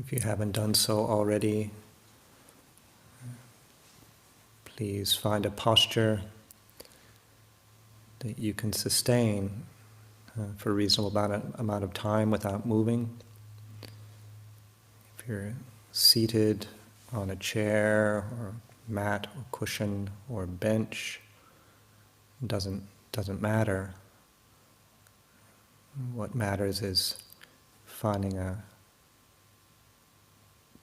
If you haven't done so already, please find a posture that you can sustain for a reasonable amount of time without moving. If you're seated on a chair or mat or cushion or bench, it doesn't matter. What matters is finding a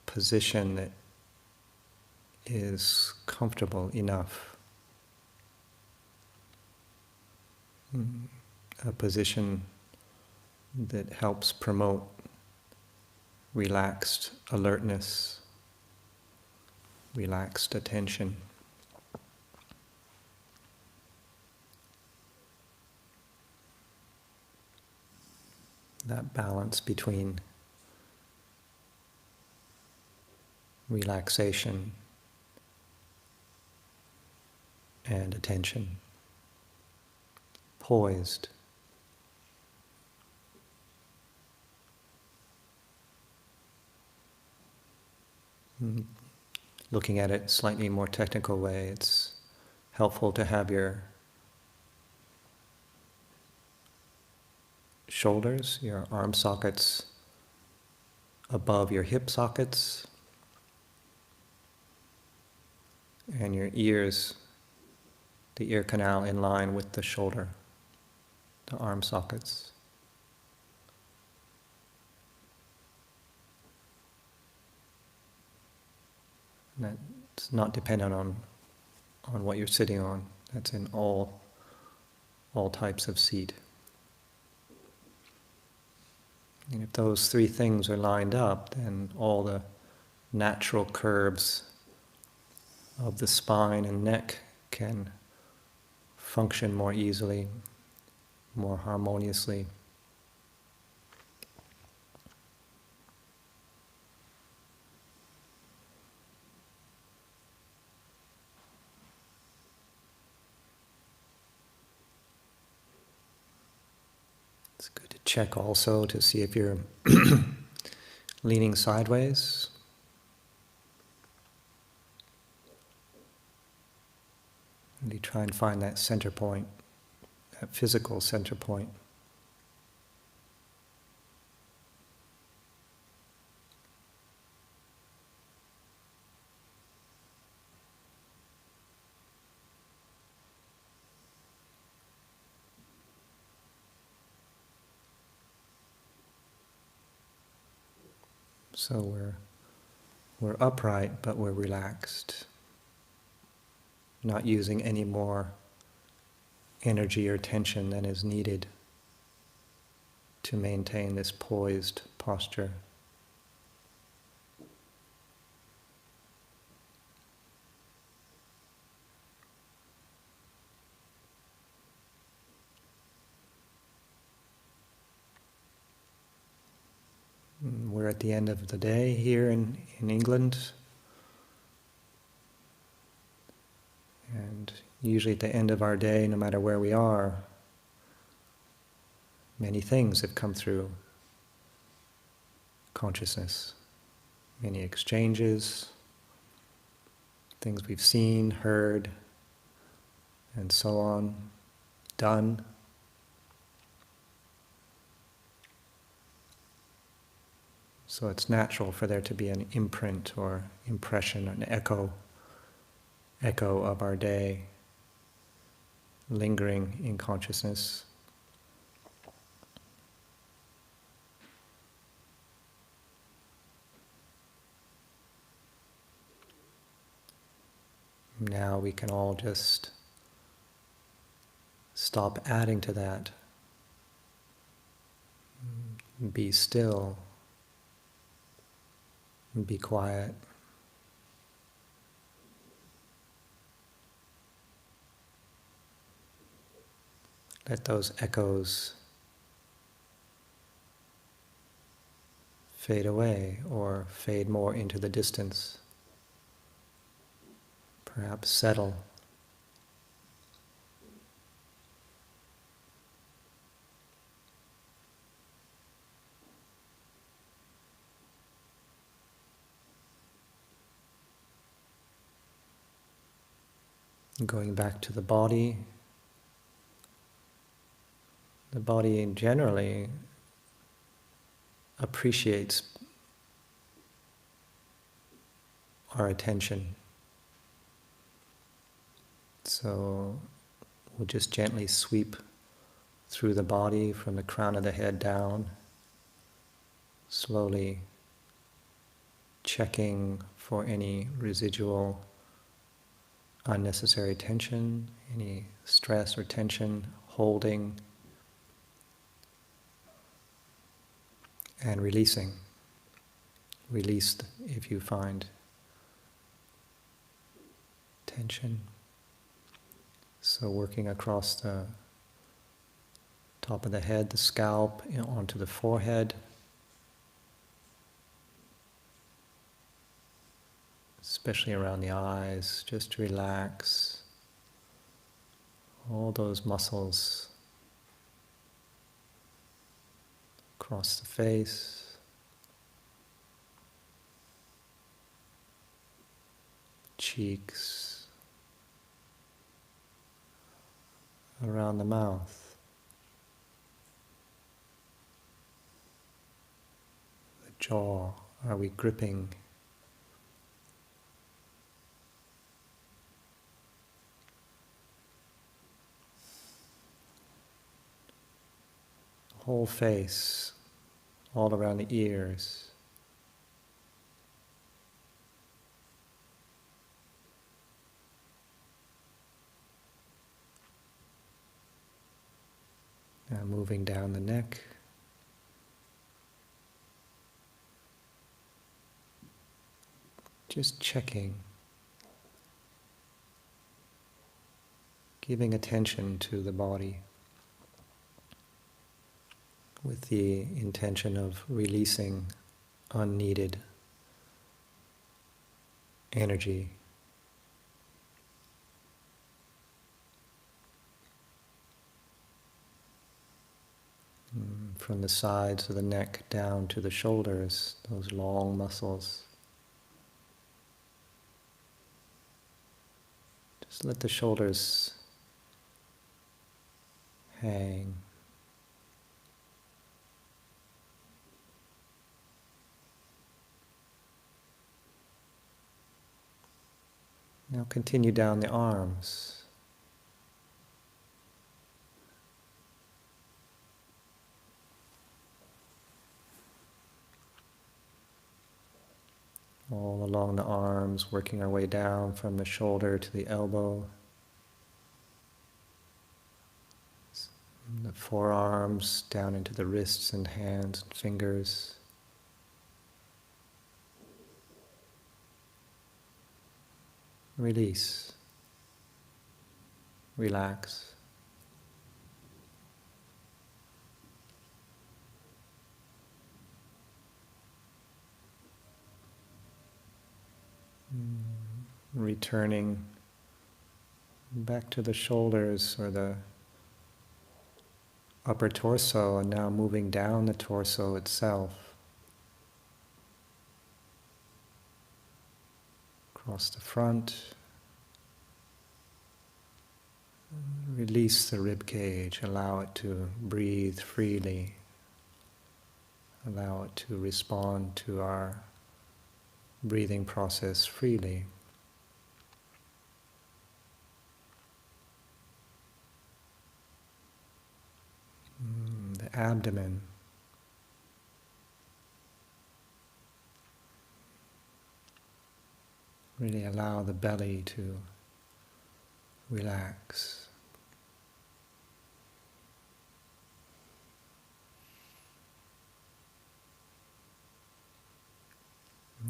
position that is comfortable enough. A position that helps promote relaxed alertness, relaxed attention. That balance between relaxation and attention, poised. Looking at it slightly more technical way, it's helpful to have your shoulders, your arm sockets above your hip sockets, and your ears, the ear canal in line with the shoulder, the arm sockets. And that's not dependent on what you're sitting on. That's in all types of seat. And if those three things are lined up, then all the natural curves of the spine and neck can function more easily, more harmoniously. It's good to check also to see if you're leaning sideways. Really try and find that center point, that physical center point. So we're upright, but we're relaxed, not using any more energy or tension than is needed to maintain this poised posture. We're at the end of the day here in England. And usually at the end of our day, no matter where we are, many things have come through consciousness. Many exchanges, things we've seen, heard, and so on, done. So it's natural for there to be an imprint or impression, an echo of our day lingering in consciousness. Now we can all just stop adding to that. Be still. Be quiet. Let those echoes fade away or fade more into the distance. Perhaps settle. Going back to the body generally appreciates our attention. So we'll just gently sweep through the body from the crown of the head down, slowly checking for any residual unnecessary tension, any stress or tension, holding and releasing. Release if you find tension. So working across the top of the head, the scalp, onto the forehead, especially around the eyes, just relax all those muscles across the face, cheeks, around the mouth, the jaw. Are we gripping? Whole face, all around the ears. Now moving down the neck. Just checking. Giving attention to the body with the intention of releasing unneeded energy. From the sides of the neck down to the shoulders, those long muscles. Just let the shoulders hang. Now continue down the arms. All along the arms, working our way down from the shoulder to the elbow. The forearms down into the wrists and hands and fingers. Release. Relax. Returning back to the shoulders or the upper torso, and now moving down the torso itself. Across the front. Release the rib cage, allow it to breathe freely. Allow it to respond to our breathing process freely. The abdomen. Really allow the belly to relax.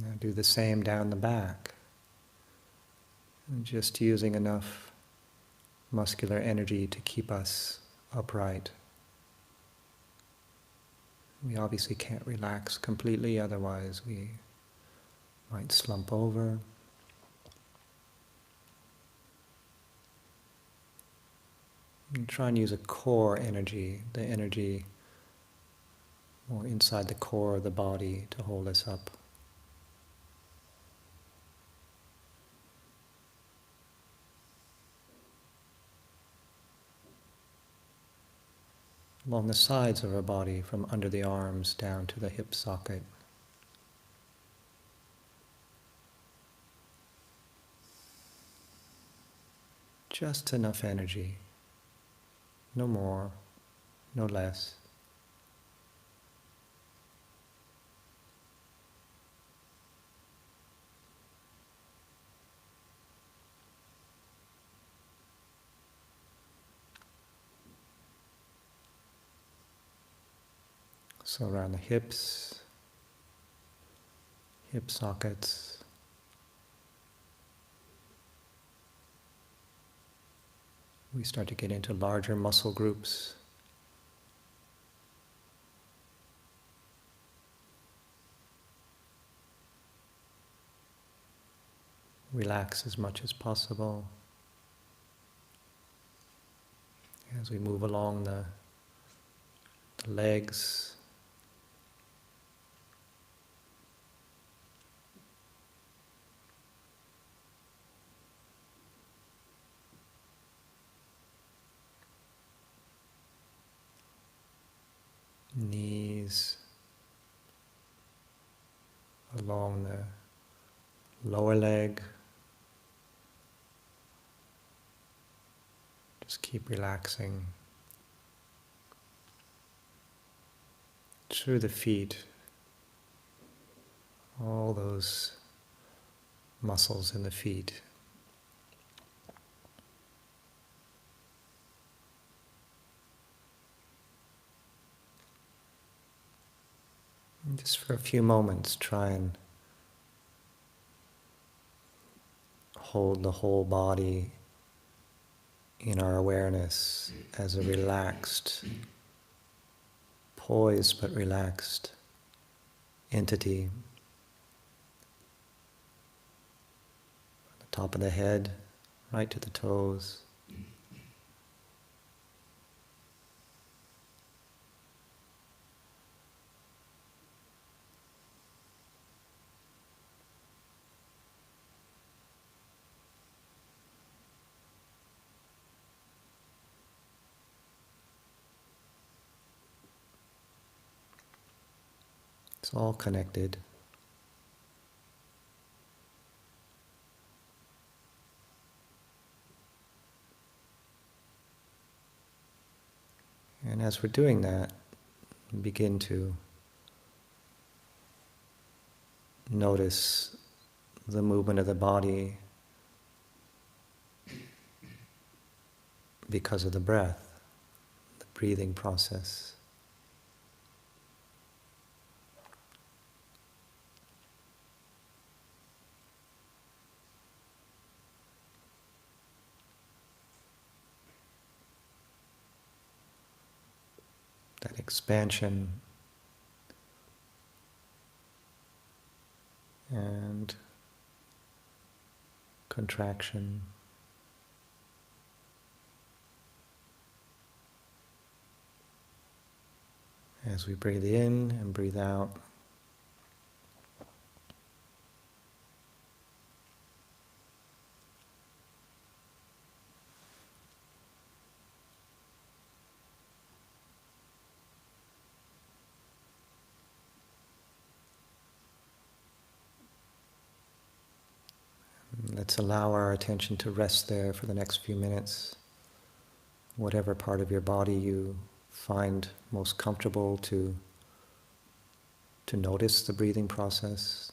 Now do the same down the back. And just using enough muscular energy to keep us upright. We obviously can't relax completely, otherwise we might slump over. And try and use a core energy, the energy more inside the core of the body to hold us up. along the sides of our body, from under the arms down to the hip socket. Just enough energy, no more, no less. So around the hips, hip sockets, we start to get into larger muscle groups. Relax as much as possible as we move along the legs, knees, along the lower leg. Just keep relaxing through the feet, all those muscles in the feet. And just for a few moments, try and hold the whole body in our awareness as a relaxed, poised but relaxed entity. From the top of the head, right to the toes. It's all connected. And as we're doing that, begin to notice the movement of the body because of the breath, the breathing process. That expansion and contraction. As we breathe in and breathe out. Let's allow our attention to rest there for the next few minutes. Whatever part of your body you find most comfortable to notice the breathing process.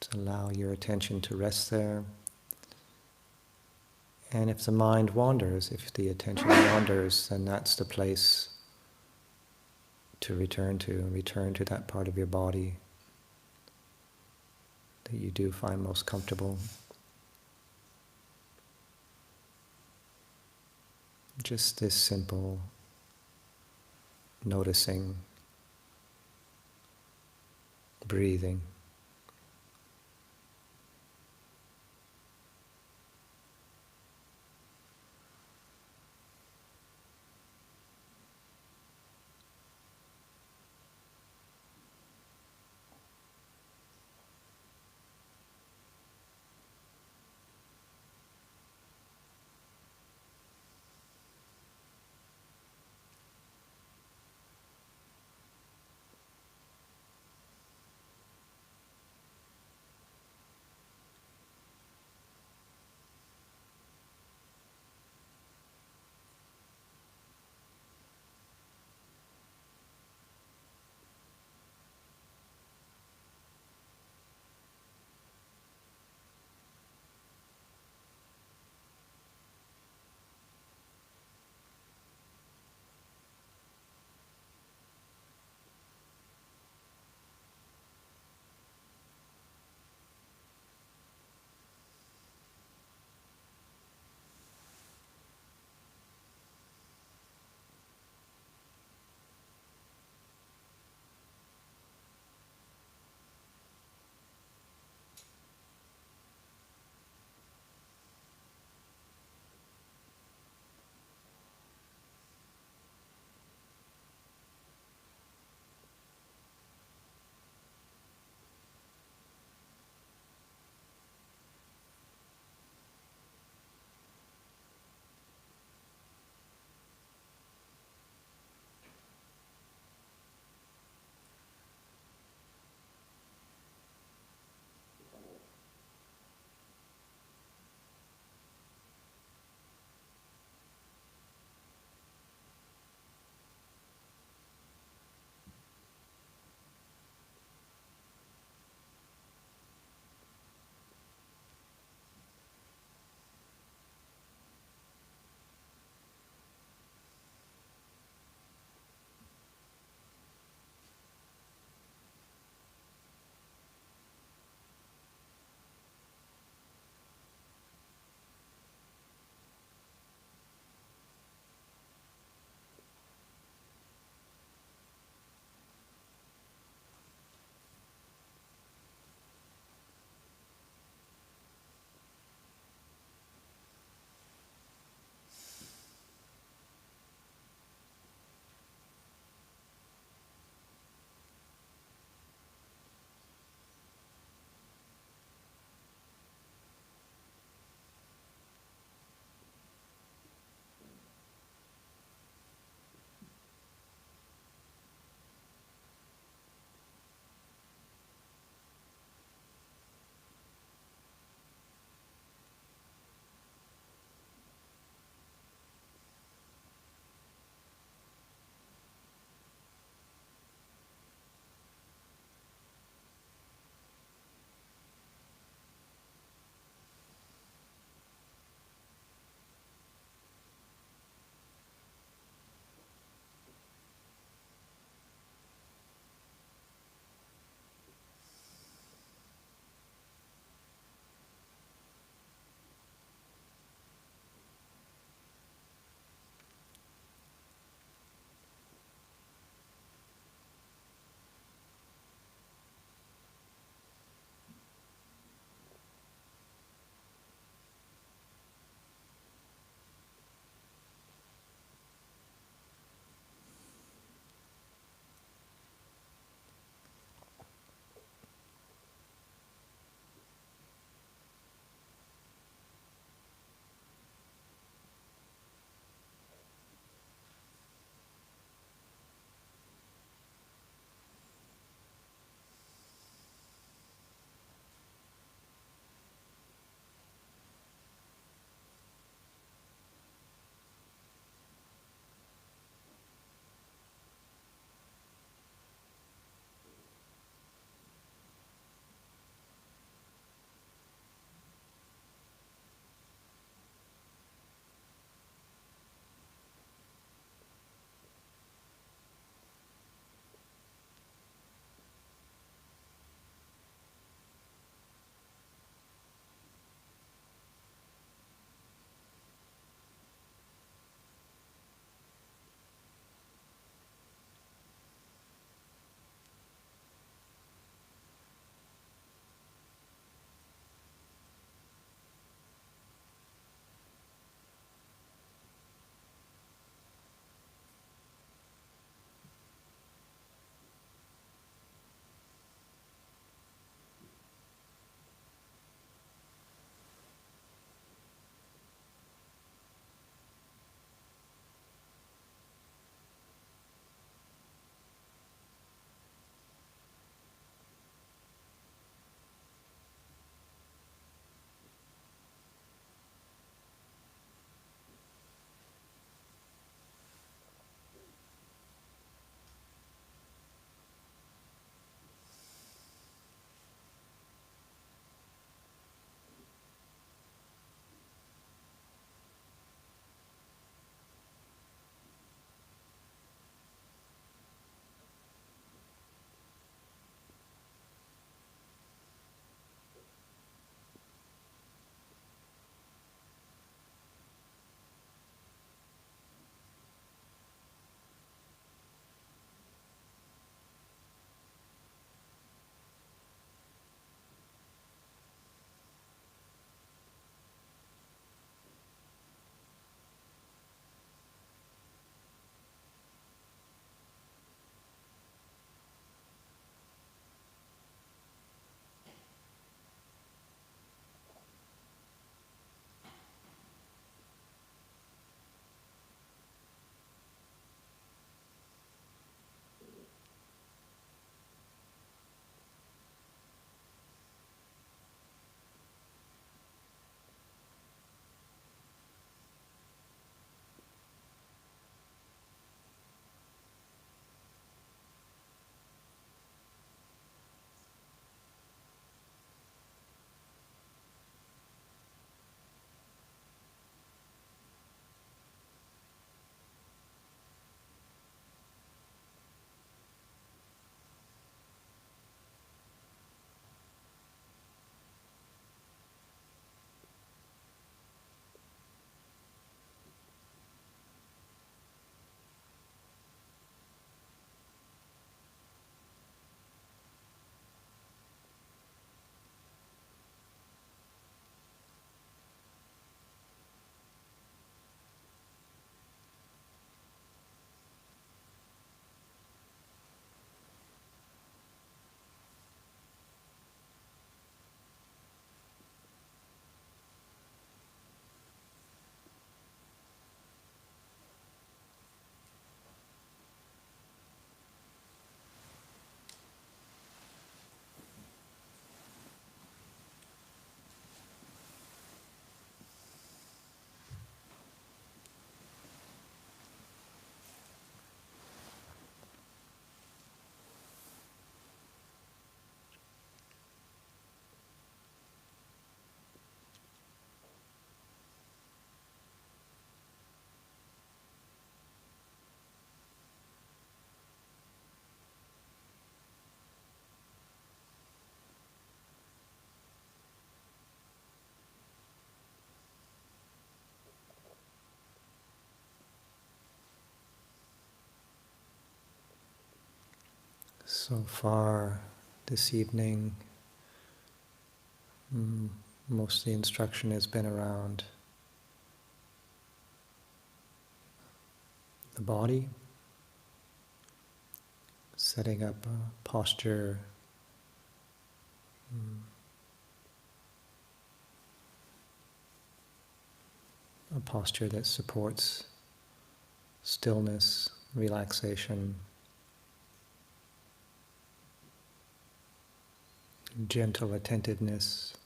To allow your attention to rest there. And if the mind wanders, if the attention wanders, then that's the place to return to that part of your body that you do find most comfortable. Just this simple noticing, breathing. So far this evening, most of the instruction has been around the body, setting up a posture, a posture that supports stillness, relaxation, gentle attentiveness.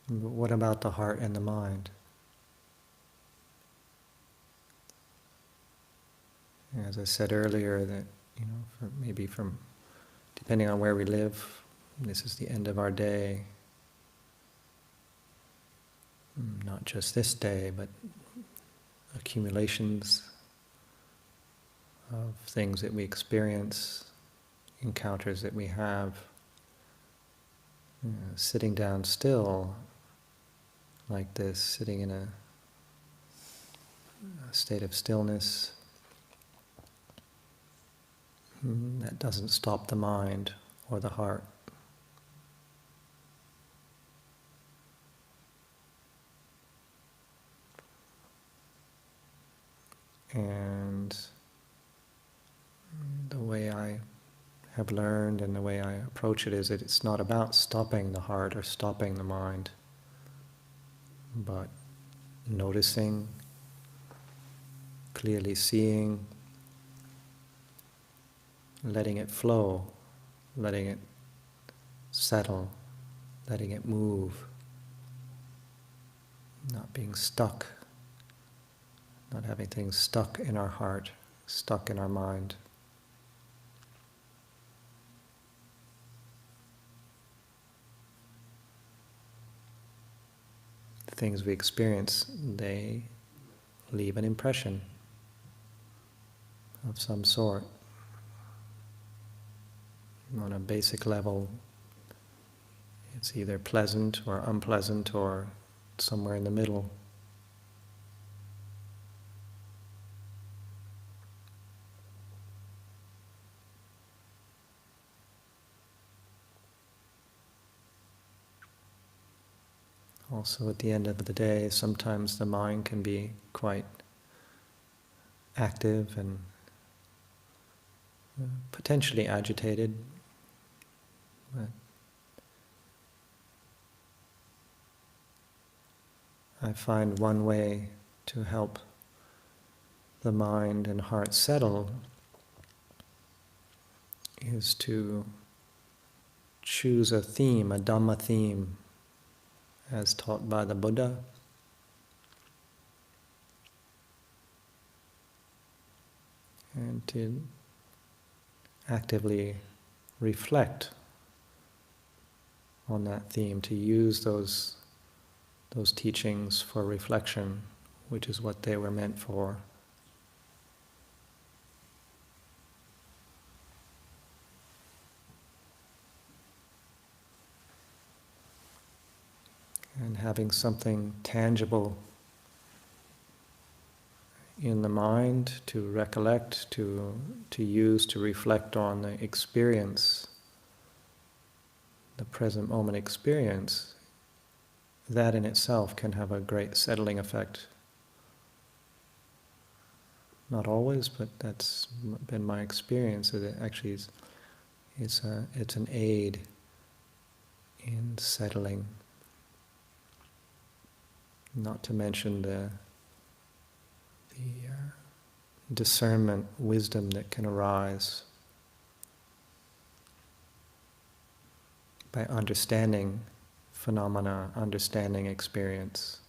But what about the heart and the mind? As I said earlier, that maybe from depending on where we live, this is the end of our day. Not just this day, but accumulations of things that we experience, encounters that we have. Sitting down still like this, sitting in a state of stillness, that doesn't stop the mind or the heart. And the way I have learned and the way I approach it is that it's not about stopping the heart or stopping the mind, but noticing, clearly seeing, letting it flow, letting it settle, letting it move, not being stuck, not having things stuck in our heart, stuck in our mind. The things we experience, they leave an impression of some sort. On a basic level, it's either pleasant or unpleasant or somewhere in the middle. Also, at the end of the day, sometimes the mind can be quite active and potentially agitated. But I find one way to help the mind and heart settle is to choose a theme, a Dhamma theme, as taught by the Buddha. And to actively reflect on that theme, to use those teachings for reflection, which is what they were meant for. And having something tangible in the mind to recollect, to use, to reflect on the experience, the present moment experience, that in itself can have a great settling effect. Not always, but that's been my experience, that it actually it's an aid in settling. Not to mention the discernment, wisdom that can arise by understanding phenomena, understanding experience,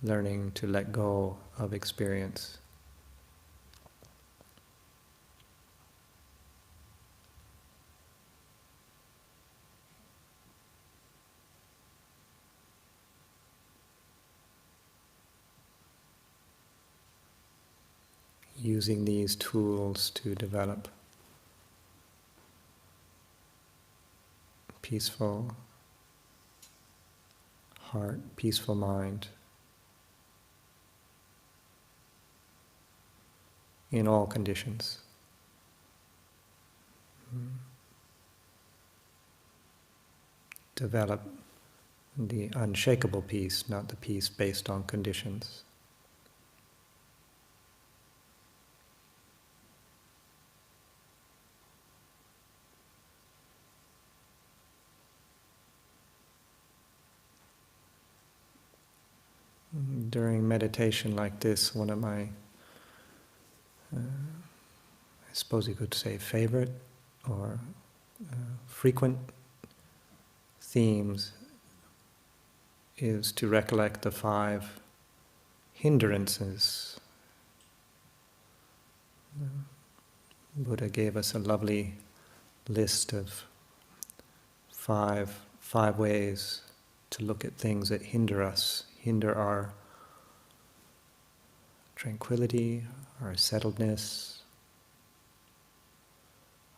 learning to let go of experience. Using these tools to develop peaceful heart, peaceful mind. in all conditions. Develop the unshakable peace, not the peace based on conditions. During meditation like this, one of my, I suppose you could say, favorite or frequent themes is to recollect the 5 hindrances. Buddha gave us a lovely list of five ways to look at things that hinder us, hinder our tranquility, our settledness,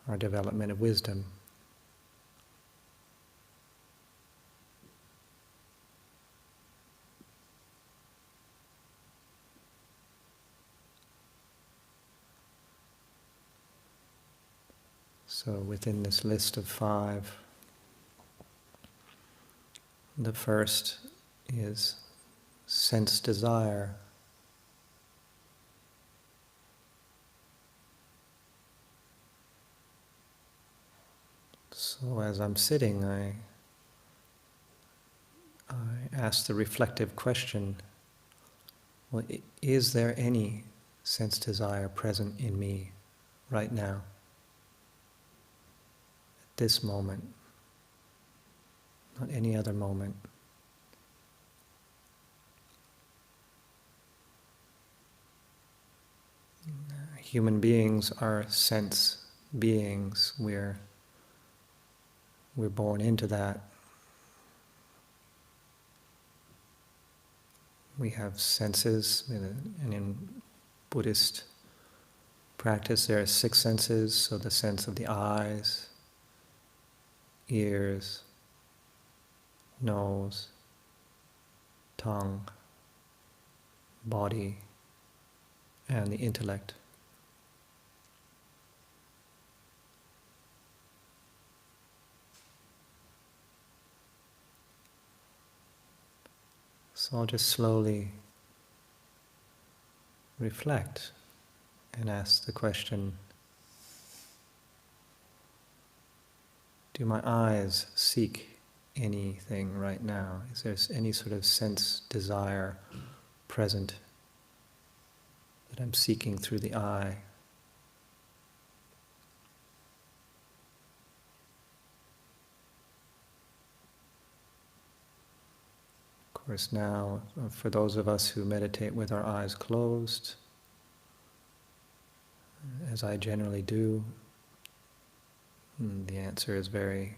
our development of wisdom. So within this list of 5, the first is sense desire. So as I'm sitting, I ask the reflective question, well, is there any sense desire present in me right now, at this moment, not any other moment? Human beings are sense beings. We're born into that. We have senses, and in Buddhist practice there are 6 senses, so the sense of the eyes, ears, nose, tongue, body, and the intellect. So I'll just slowly reflect and ask the question, do my eyes seek anything right now? Is there any sort of sense desire present that I'm seeking through the eye? Of course, now, for those of us who meditate with our eyes closed, as I generally do, the answer is very,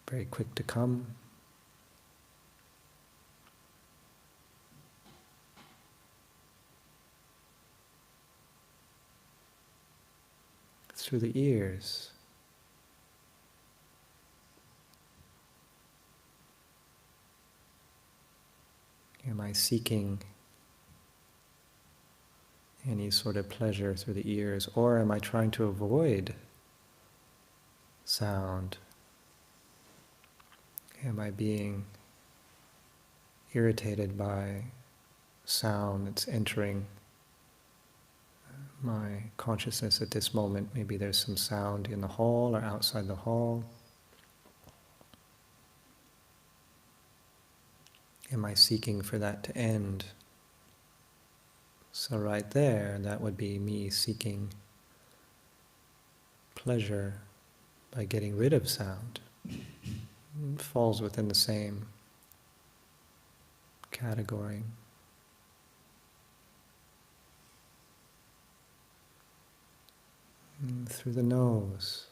very quick to come. Through the ears. Am I seeking any sort of pleasure through the ears, or am I trying to avoid sound? Am I being irritated by sound that's entering my consciousness at this moment? Maybe there's some sound in the hall or outside the hall. Am I seeking for that to end? So right there, that would be me seeking pleasure by getting rid of sound. It falls within the same category. And through the nose.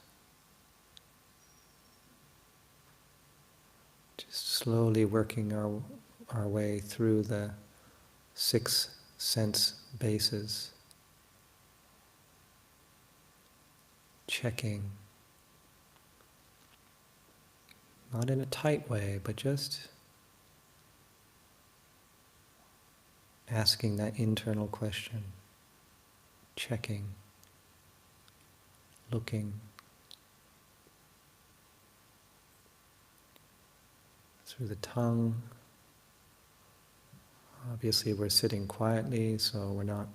Just slowly working our way through the 6 sense bases, checking, not in a tight way, but just asking that internal question, checking, looking through the tongue. Obviously we're sitting quietly, so we're not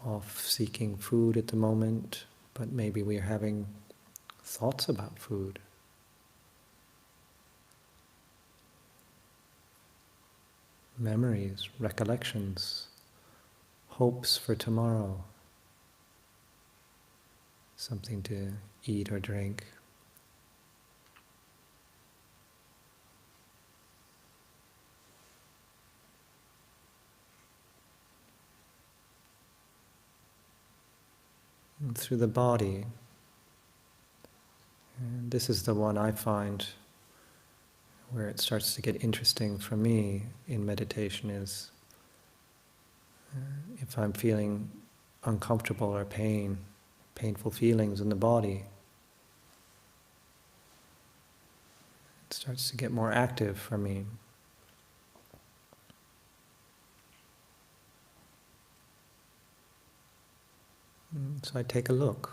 off seeking food at the moment, but maybe we're having thoughts about food. Memories, recollections, hopes for tomorrow, something to eat or drink. And through the body, and this is the one I find where it starts to get interesting for me in meditation is if I'm feeling uncomfortable or painful feelings in the body, it starts to get more active for me. So I take a look.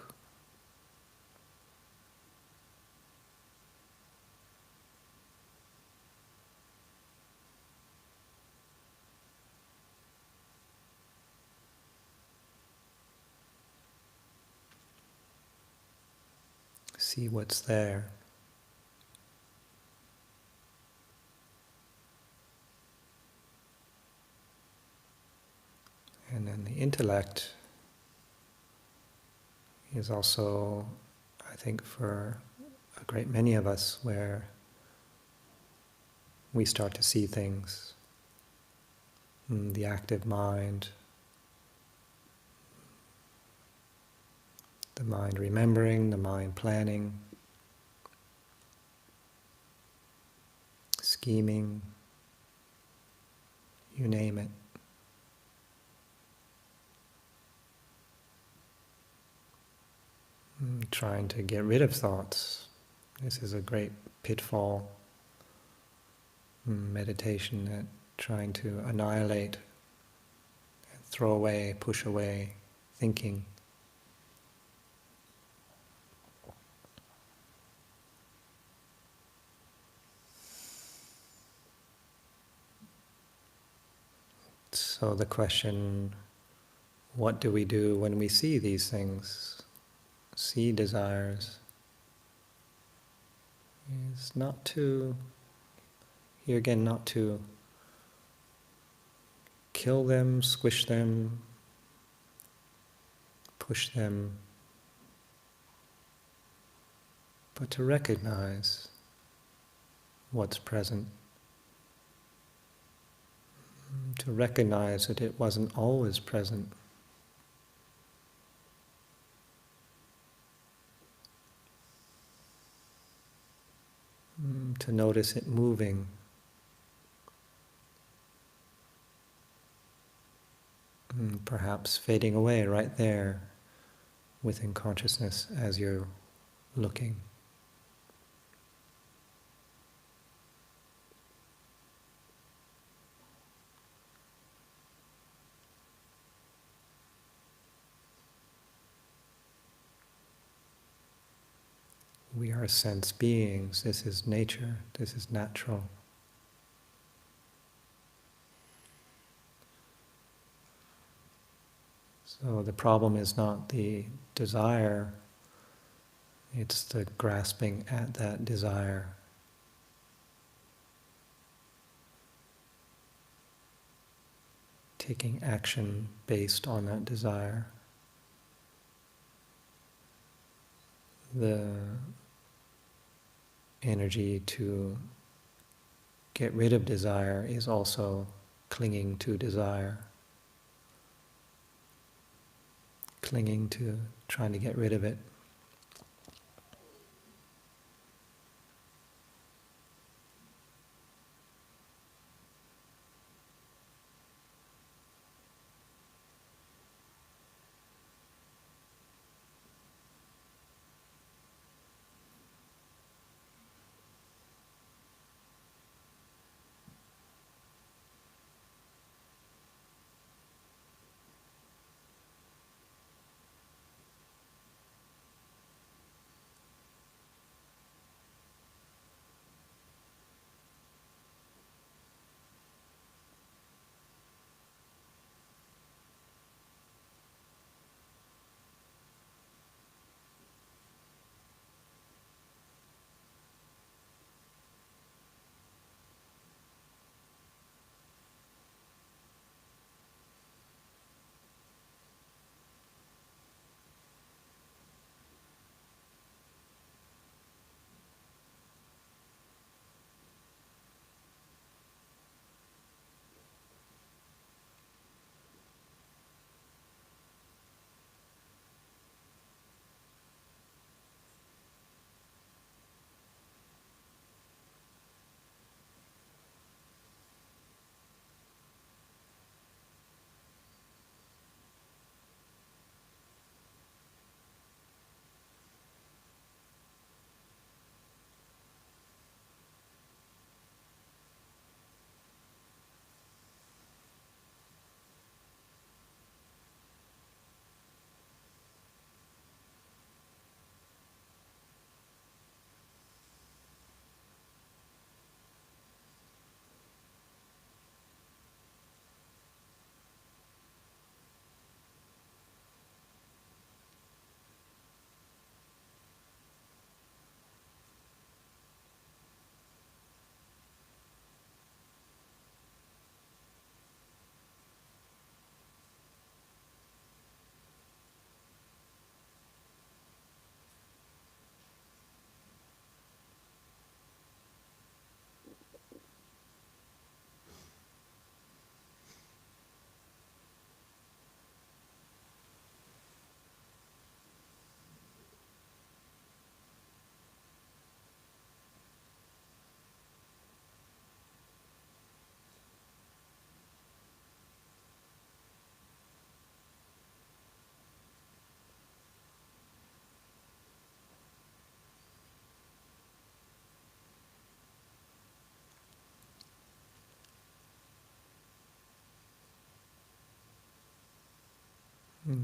See what's there. And then the intellect is also, I think, for a great many of us, where we start to see things. The active mind, the mind remembering, the mind planning, scheming, you name it. Trying to get rid of thoughts. This is a great pitfall in meditation, that trying to annihilate, throw away, push away thinking. So the question, what do we do when we see these things, see desires, is not to, here again, not to kill them, squish them, push them, but to recognize what's present, to recognize that it wasn't always present. To notice it moving, perhaps fading away right there within consciousness as you're looking. We are sense beings. This is nature. This is natural. So the problem is not the desire, it's the grasping at that desire. Taking action based on that desire. The energy to get rid of desire is also clinging to desire. Clinging to trying to get rid of it.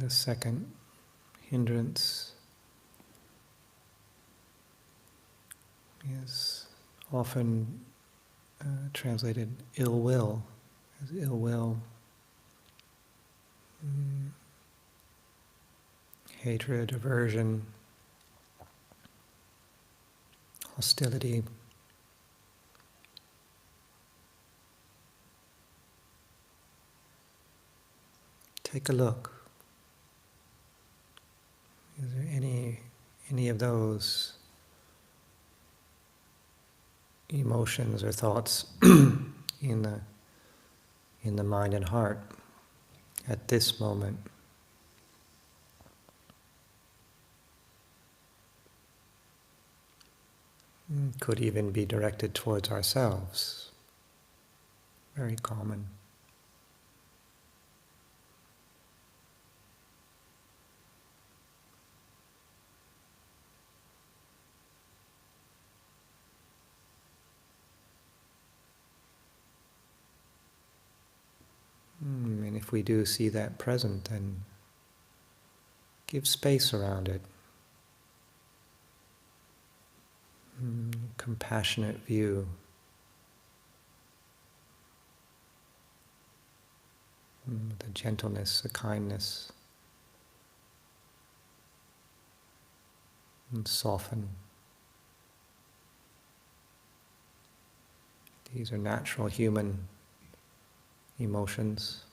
the second hindrance is often translated ill will, as ill will, hatred, aversion, hostility. Take a look. Is there any of those emotions or thoughts in the mind and heart at this moment? Could even be directed towards ourselves. Very common. And if we do see that present, then give space around it. Compassionate view. The gentleness, the kindness. And soften. These are natural human emotions.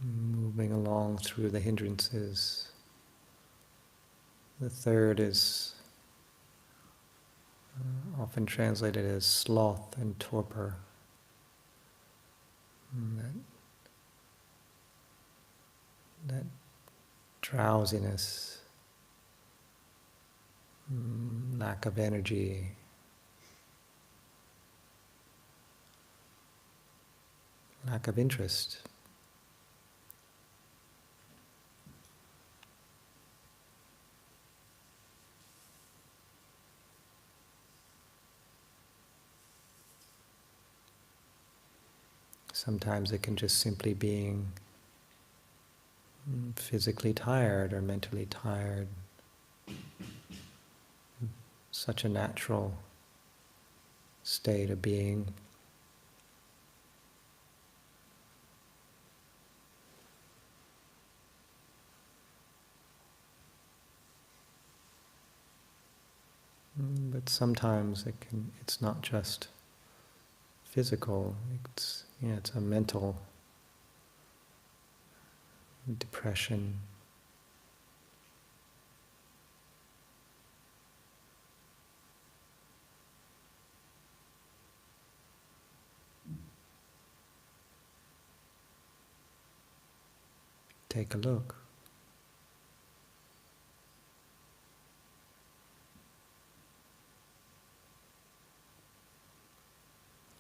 Moving along through the hindrances. The third is often translated as sloth and torpor. That drowsiness, lack of energy, lack of interest. Sometimes it can just simply being physically tired or mentally tired. Such a natural state of being. But sometimes it's not just physical, it's a mental depression. Take a look.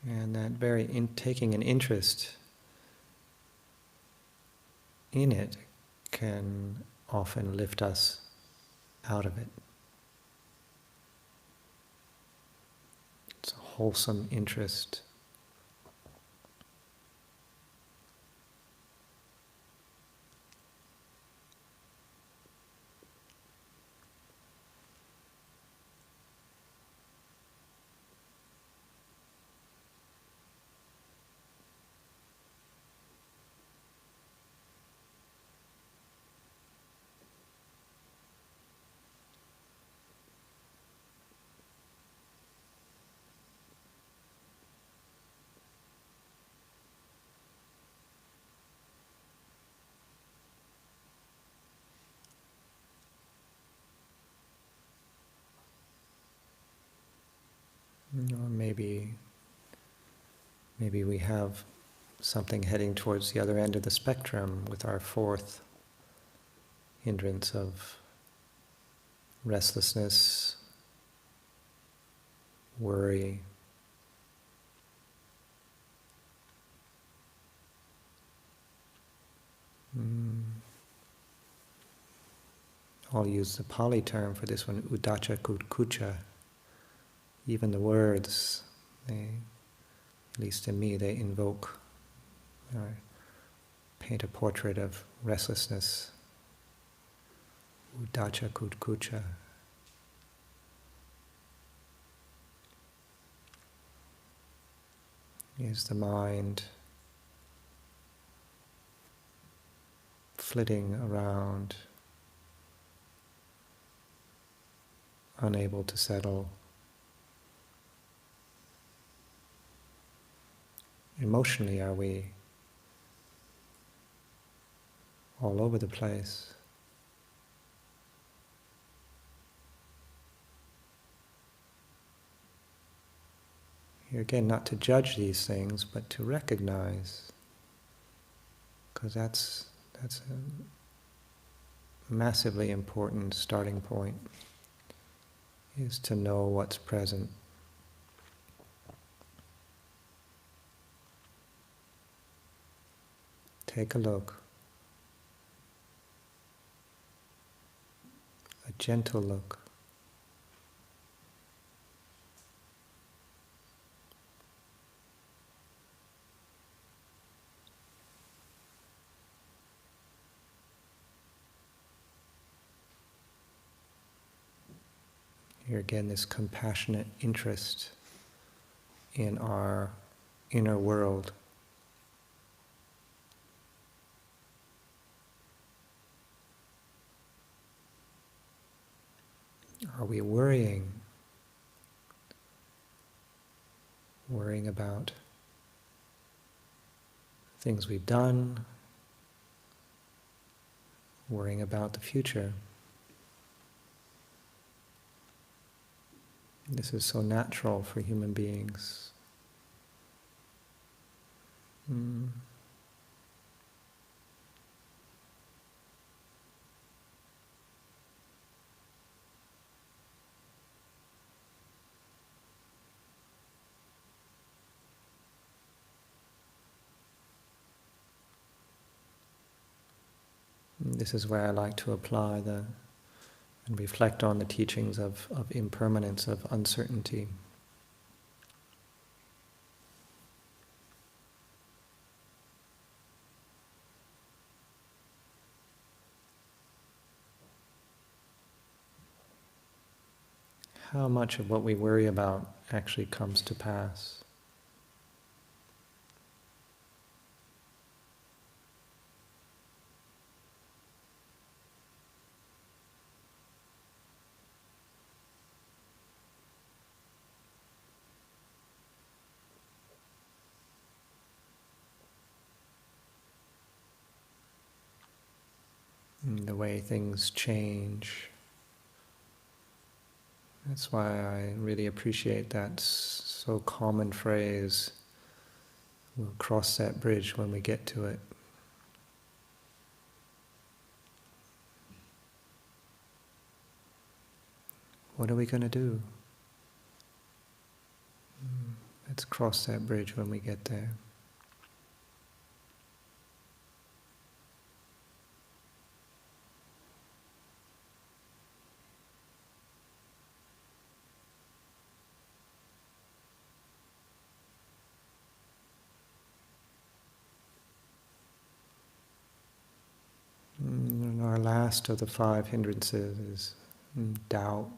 And that taking an interest in it can often lift us out of it. It's a wholesome interest. maybe we have something heading towards the other end of the spectrum with our fourth hindrance of restlessness, worry. I'll use the Pali term for this one, udacha kutkucha. Even the words, they, at least in me, they invoke, paint a portrait of restlessness. Udacha kutkucha. Is the mind flitting around, unable to settle. Emotionally, are we all over the place? Here again, not to judge these things, but to recognize, because that's a massively important starting point, is to know what's present. Take a look, a gentle look. Here again, this compassionate interest in our inner world. Are we worrying? Worrying about things we've done, worrying about the future. This is so natural for human beings. This is where I like to apply and reflect on the teachings of impermanence, of uncertainty. How much of what we worry about actually comes to pass? The way things change. That's why I really appreciate that so common phrase, we'll cross that bridge when we get to it. What are we going to do? Let's cross that bridge when we get there. And our last of the 5 hindrances is doubt.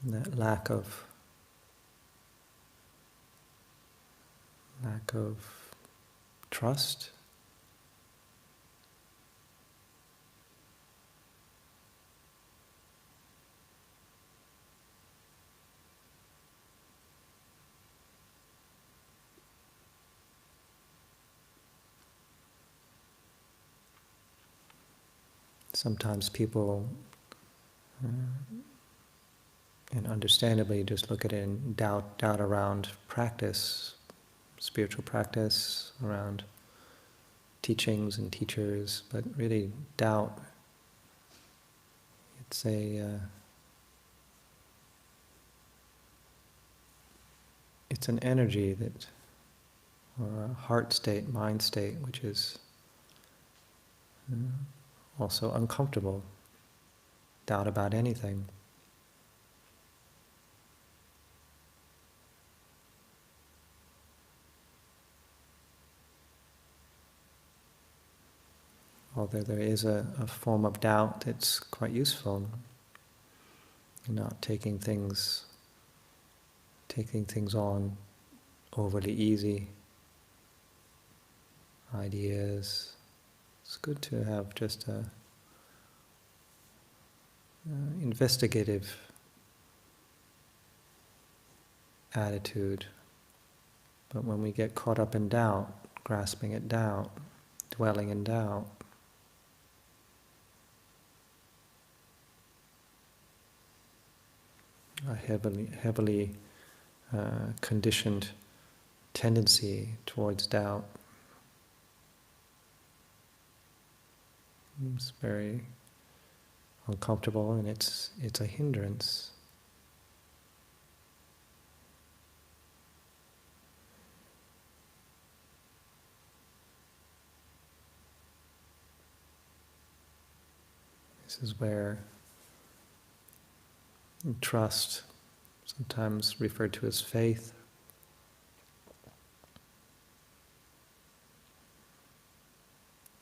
That lack of trust. Sometimes people, and understandably, just look at it and doubt around practice, spiritual practice, around teachings and teachers, but really doubt, it's an energy that, or a heart state, mind state, which is also uncomfortable. Doubt about anything. Although there is a form of doubt that's quite useful, not taking things on overly easy, ideas. It's good to have just a investigative attitude. But when we get caught up in doubt, grasping at doubt, dwelling in doubt, a heavily conditioned tendency towards doubt. It's very uncomfortable, and it's a hindrance. This is where trust, sometimes referred to as faith,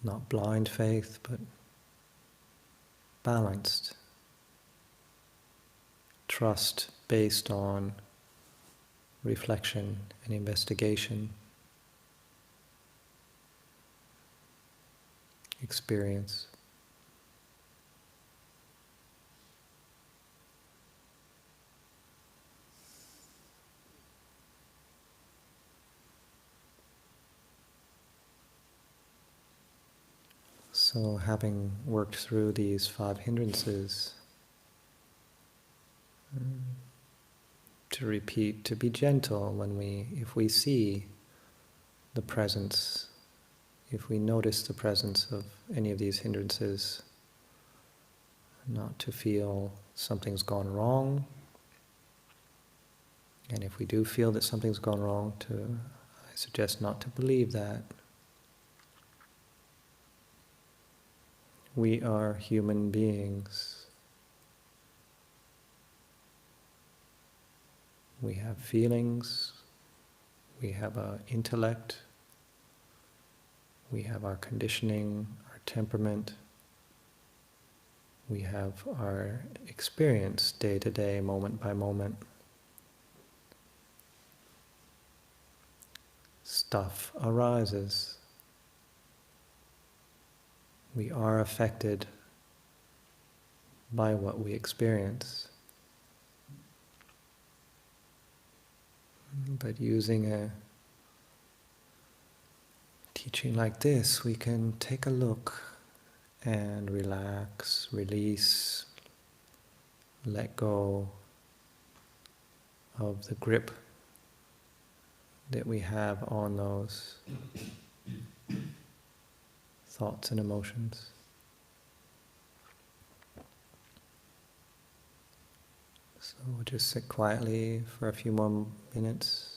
not blind faith, but balanced. Trust based on reflection and investigation, experience. So having worked through these 5 hindrances, to repeat, to be gentle if we see the presence, if we notice the presence of any of these hindrances, not to feel something's gone wrong. And if we do feel that something's gone wrong, I suggest not to believe that. We are human beings. We have feelings, we have our intellect, we have our conditioning, our temperament, we have our experience day to day, moment by moment. Stuff arises. We are affected by what we experience. But using a teaching like this, we can take a look and relax, release, let go of the grip that we have on those thoughts and emotions. So we'll just sit quietly for a few more minutes.